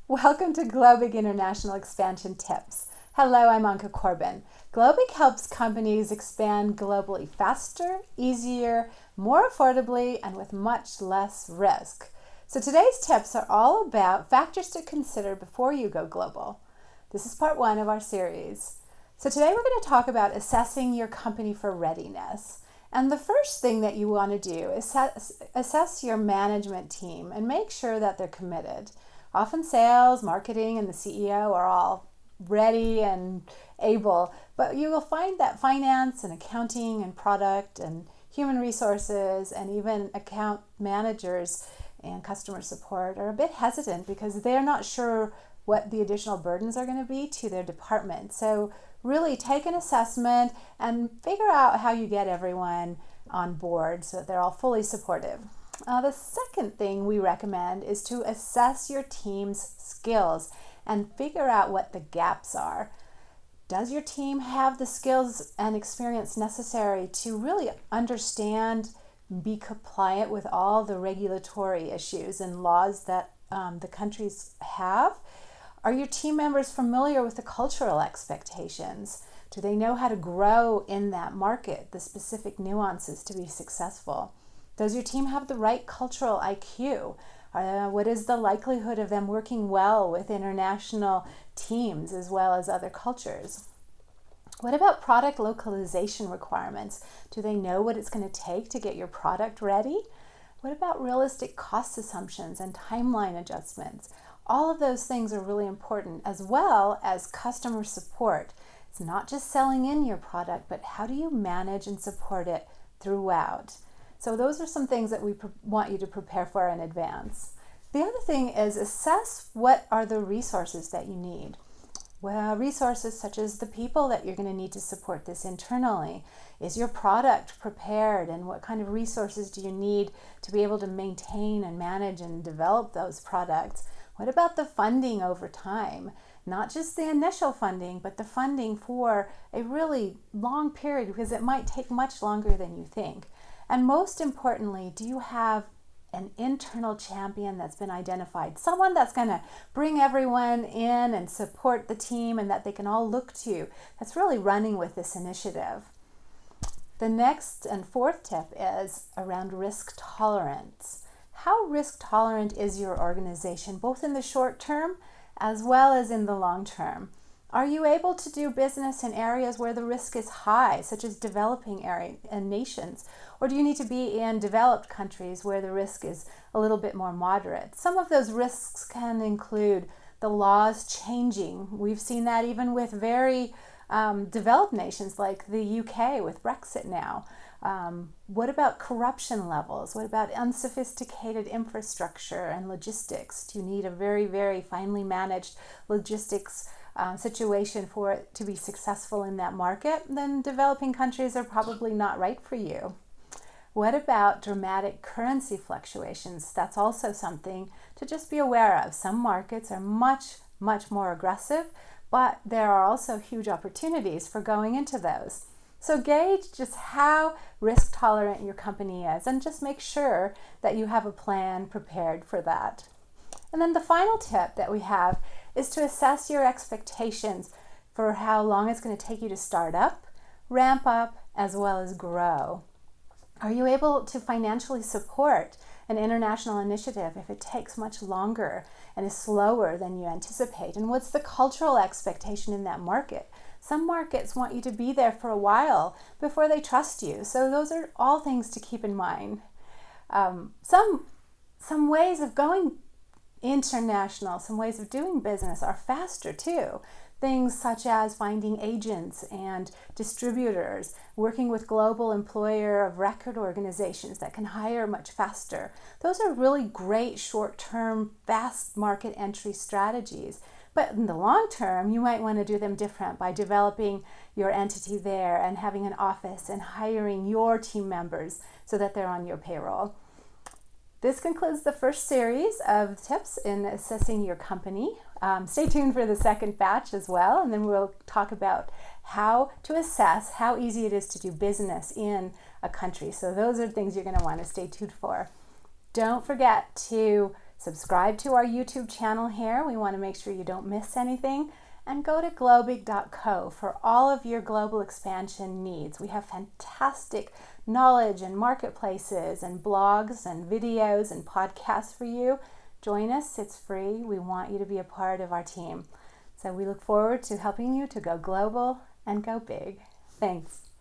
Welcome to Globig International Expansion Tips. Hello, I'm Anka Corbin. Globig helps companies expand globally faster, easier, more affordably, and with much less risk. So today's tips are all about factors to consider before you go global. This is part one of our series. So today we're going to talk about assessing your company for readiness. And the first thing that you want to do is assess your management team and make sure that they're committed. Often sales, marketing, and the CEO are all ready and able, but you will find that finance and accounting and product and human resources and even account managers and customer support are a bit hesitant because they're not sure what the additional burdens are going to be to their department. So really take an assessment and figure out how you get everyone on board so that they're all fully supportive. The second thing we recommend is to assess your team's skills and figure out what the gaps are. Does your team have the skills and experience necessary to really understand, be compliant with all the regulatory issues and laws that the countries have? Are your team members familiar with the cultural expectations? Do they know how to grow in that market, the specific nuances to be successful? Does your team have the right cultural IQ? What is the likelihood of them working well with international teams as well as other cultures? What about product localization requirements? Do they know what it's going to take to get your product ready? What about realistic cost assumptions and timeline adjustments? All of those things are really important, as well as customer support. It's not just selling in your product, but how do you manage and support it throughout? So those are some things that we want you to prepare for in advance. The other thing is assess what are the resources that you need. Well, resources such as the people that you're going to need to support this internally. Is your product prepared, and what kind of resources do you need to be able to maintain and manage and develop those products? What about the funding over time? Not just the initial funding, but the funding for a really long period, because it might take much longer than you think. And most importantly, do you have an internal champion that's been identified? Someone that's going to bring everyone in and support the team and that they can all look to, that's really running with this initiative. The next and fourth tip is around risk tolerance. How risk tolerant is your organization, both in the short term as well as in the long term? Are you able to do business in areas where the risk is high, such as developing areas and nations? Or do you need to be in developed countries where the risk is a little bit more moderate? Some of those risks can include the laws changing. We've seen that even with very developed nations like the UK with Brexit now. What about corruption levels? What about unsophisticated infrastructure and logistics? Do you need a very, very finely managed logistics situation for it to be successful in that market? Then developing countries are probably not right for you. What about dramatic currency fluctuations? That's also something to just be aware of. Some markets are much, much more aggressive, but there are also huge opportunities for going into those. So gauge just how risk tolerant your company is and just make sure that you have a plan prepared for that. And then the final tip that we have is to assess your expectations for how long it's going to take you to start up, ramp up, as well as grow. Are you able to financially support an international initiative if it takes much longer and is slower than you anticipate? And what's the cultural expectation in that market? Some markets want you to be there for a while before they trust you. So those are all things to keep in mind. Some ways of going international, some ways of doing business are faster too. Things such as finding agents and distributors, working with global employer of record organizations that can hire much faster. Those are really great short-term, fast market entry strategies. But in the long term, you might want to do them different by developing your entity there and having an office and hiring your team members so that they're on your payroll. This concludes the first series of tips in assessing your company. Stay tuned for the second batch as well, and then we'll talk about how to assess how easy it is to do business in a country. So those are things you're going to want to stay tuned for. Don't forget to Subscribe to our YouTube channel here. We want to make sure you don't miss anything. And go to globig.co for all of your global expansion needs. We have fantastic knowledge and marketplaces and blogs and videos and podcasts for you. Join us. It's free. We want you to be a part of our team. So we look forward to helping you to go global and go big. Thanks.